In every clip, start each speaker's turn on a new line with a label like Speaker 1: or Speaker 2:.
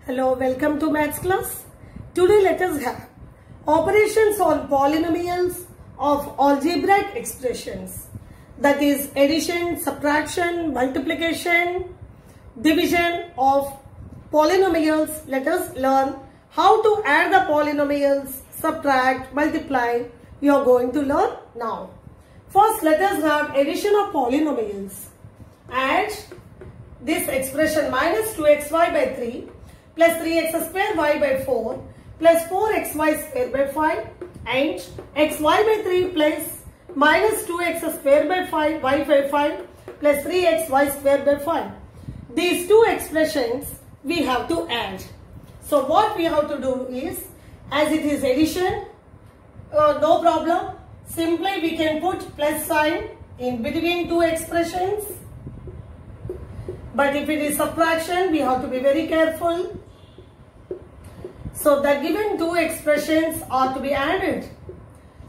Speaker 1: Hello, welcome to maths class. Today let us have operations on polynomials of algebraic expressions. That is addition, subtraction, multiplication, division of polynomials. Let us learn how to add the polynomials, subtract, multiply. You are going to learn now. First let us have addition of polynomials. Add this expression minus 2xy by 3 plus 3x square y by 4 plus 4xy square by 5 and xy by 3 plus minus 2x square by 5 y by 5 plus 3xy square by 5. These two expressions we have to add. So what we have to do is, as it is addition, no problem. Simply we can put plus sign in between two expressions. But if it is subtraction, we have to be very careful. So the given two expressions are to be added.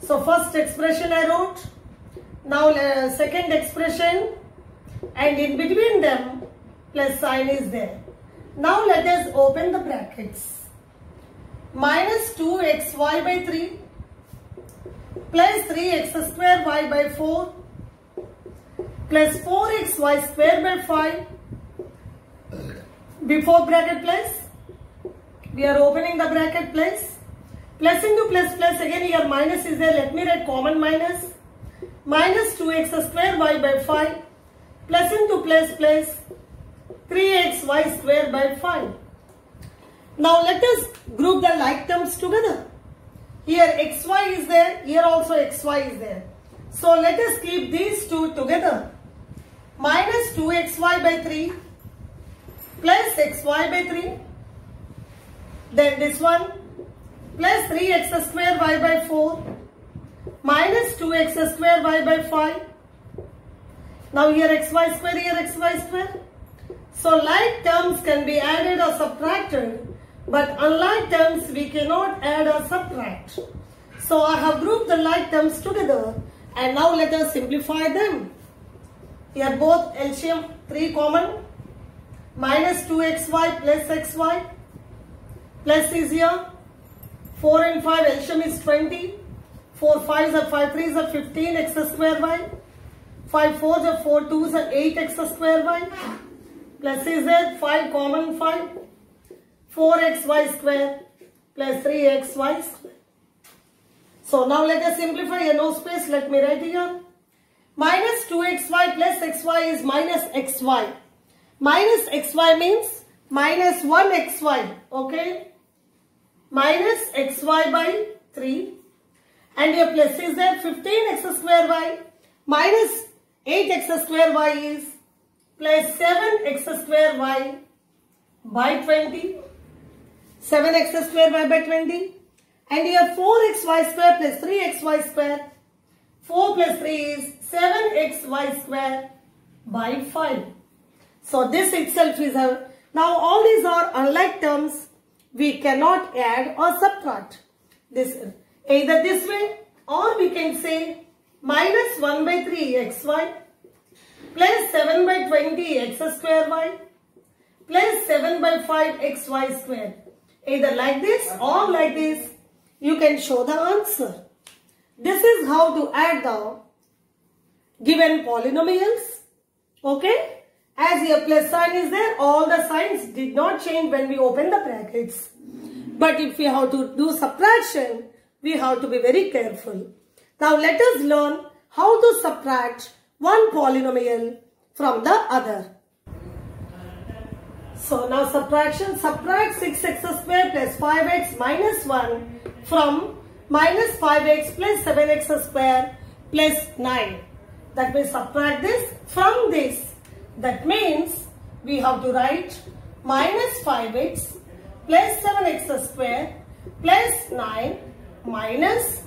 Speaker 1: So first expression I wrote. Now second expression, and in between them plus sign is there. Now let us open the brackets. Minus 2xy by 3 plus 3x square y by 4 plus 4xy square by 5. Before bracket plus, we are opening the bracket plus. Plus into plus plus, again here minus is there. Let me write common minus. Minus 2x square y by 5 plus into plus plus 3xy square by 5. Now let us group the like terms together. Here xy is there, here also xy is there. So let us keep these two together. Minus 2xy by 3 plus xy by 3. Then this one plus 3x square y by 4 minus 2x square y by 5. Now here xy square, here xy square. So like terms can be added or subtracted, but unlike terms we cannot add or subtract. So I have grouped the like terms together, and now let us simplify them. Here both LCM 3 common. Minus 2xy plus xy. Plus is here. 4 and 5 LCM is 20. 4 5s are 5 3s are 15 x square y. 5 4s are 4 2s are 8 x square y. Plus is there 5 common 5. 4xy square plus 3xy square. So now let us simplify. Here no space. Let me write here. Minus 2xy plus xy is minus xy. Minus xy means minus 1xy. Okay. Minus xy by 3. And your plus is there 15x square y. Minus 8x square y is plus 7x square y by 20. 7x square y by 20. And here 4xy square plus 3xy square. 4 plus 3 is 7xy square by 5. So this itself is our. Now all these are unlike terms. We cannot add or subtract. This either this way, or we can say minus 1 by 3 xy plus 7 by 20 x square y plus 7 by 5 xy square. Either like this or like this, you can show the answer. This is how to add the given polynomials. Okay. As here plus sign is there, all the signs did not change when we open the brackets. But if we have to do subtraction, we have to be very careful. Now let us learn how to subtract one polynomial from the other. So now subtraction. Subtract 6x square plus 5x minus 1 from minus 5x plus 7x square plus 9. That means subtract this from this. That means we have to write minus 5x plus 7x square plus 9 minus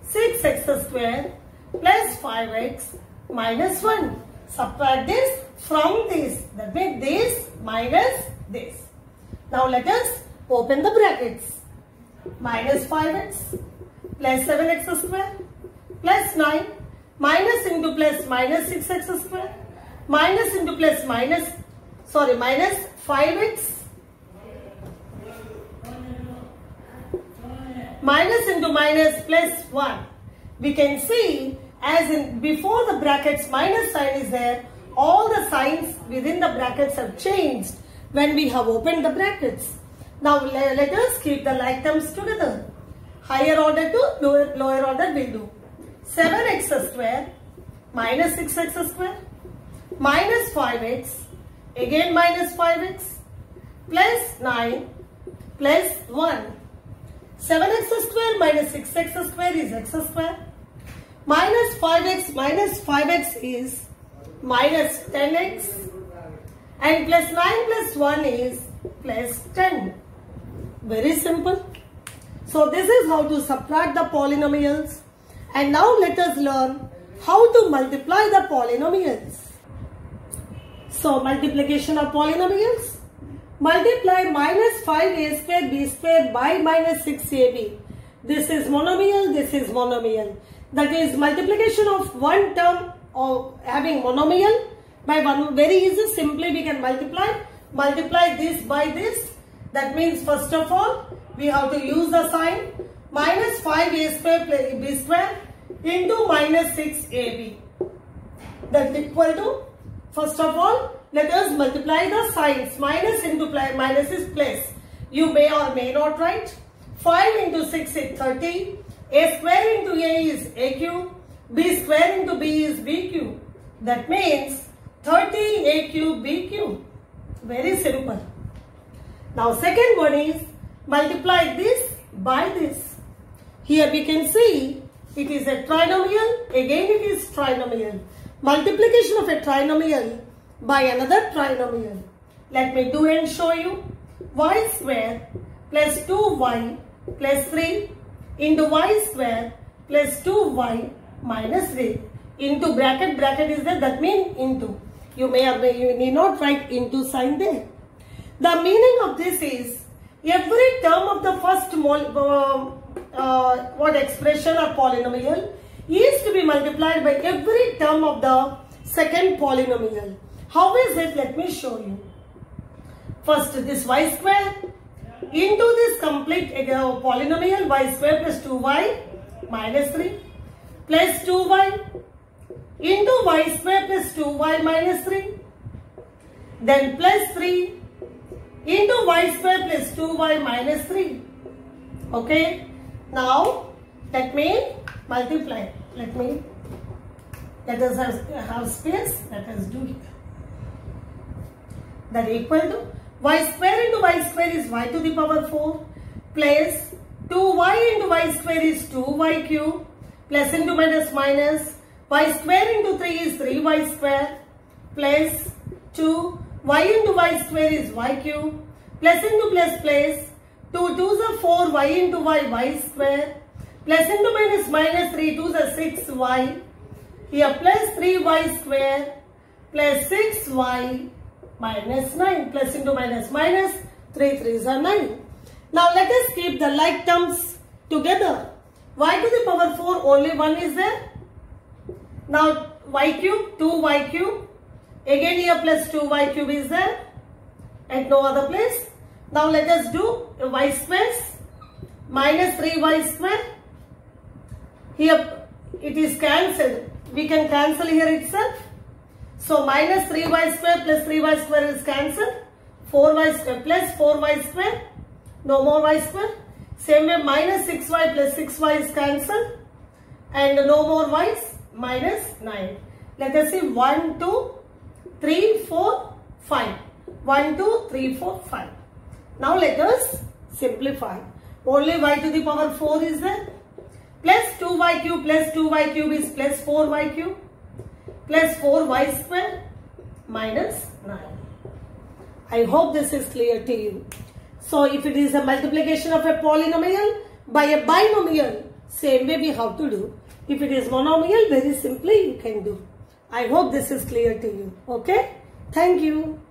Speaker 1: 6x square plus 5x minus 1. Subtract this from this. That means this minus this. Now let us open the brackets. Minus 5x plus 7x square plus 9 minus into plus minus 6x square minus into plus minus, minus 5x minus into minus plus 1. We can see as in before the brackets minus sign is there, all the signs within the brackets have changed when we have opened the brackets. Now let us keep the like terms together. Higher order to lower order will do. 7x square minus 6x square minus 5x, again minus 5x, plus 9 plus 1. 7x square minus 6x square is x square. Minus 5x is minus 10x. And plus 9 plus 1 is plus 10. Very simple. So this is how to subtract the polynomials. And now let us learn how to multiply the polynomials. So multiplication of polynomials. Multiply minus 5a square b square by minus 6ab. This is monomial, this is monomial. That is multiplication of one term of having monomial by one. Very easy, simply we can multiply this by this. That means first of all we have to use the sign minus 5a square plus b square into minus 6ab. That is equal to, first of all let us multiply the signs. Minus into minus is plus. You may or may not write. 5 into 6 is 30. A square into a is a cube. B square into b is b cube. That means 30 a cube b cube. Very simple. Now second one is multiply this by this. Here we can see it is a trinomial. Again it is trinomial. Multiplication of a trinomial by another trinomial. Let me do and show you. Y square plus 2y plus 3 into y square plus 2y minus 3 into bracket is there, that means into. You may or may you need not write into sign there. The meaning of this is every term of the first expression or polynomial is to be multiplied by every term of the second polynomial. How is it? Let me show you. First this y square into this complete polynomial y square plus 2y minus 3 plus 2y into y square plus 2y minus 3, then plus 3 into y square plus 2y minus 3. Okay. Now let me multiply. Let us have space. Let us do here. That equal to y square into y square is y to the power 4 plus 2y into y square is 2y cube plus into minus minus y square into 3 is 3y square plus 2 y into y square is y cube plus into plus plus 2 2s are 4 y into y square plus into minus minus 3 2s are 6y. Here plus 3y square plus 6y minus 9 plus into minus minus 3 3s are 9. Now let us keep the like terms together. Y to the power 4 only 1 is there. Now y cube 2y cube, again here plus 2y cube is there at no other place. Now let us do y squares minus 3y square. Here it is cancelled. We can cancel here itself. So minus 3y square plus 3y square is cancelled. 4y square plus 4y square. No more y square. Same way minus 6y plus 6y is cancelled. And no more y's, minus 9. Let us see 1, 2, 3, 4, 5. 1, 2, 3, 4, 5. Now let us simplify. Only y to the power 4 is there. Plus 2y cube is plus 4y cube. Plus 4y square minus 9. I hope this is clear to you. So if it is a multiplication of a polynomial by a binomial, same way we have to do. If it is monomial, very simply you can do. I hope this is clear to you. Okay? Thank you.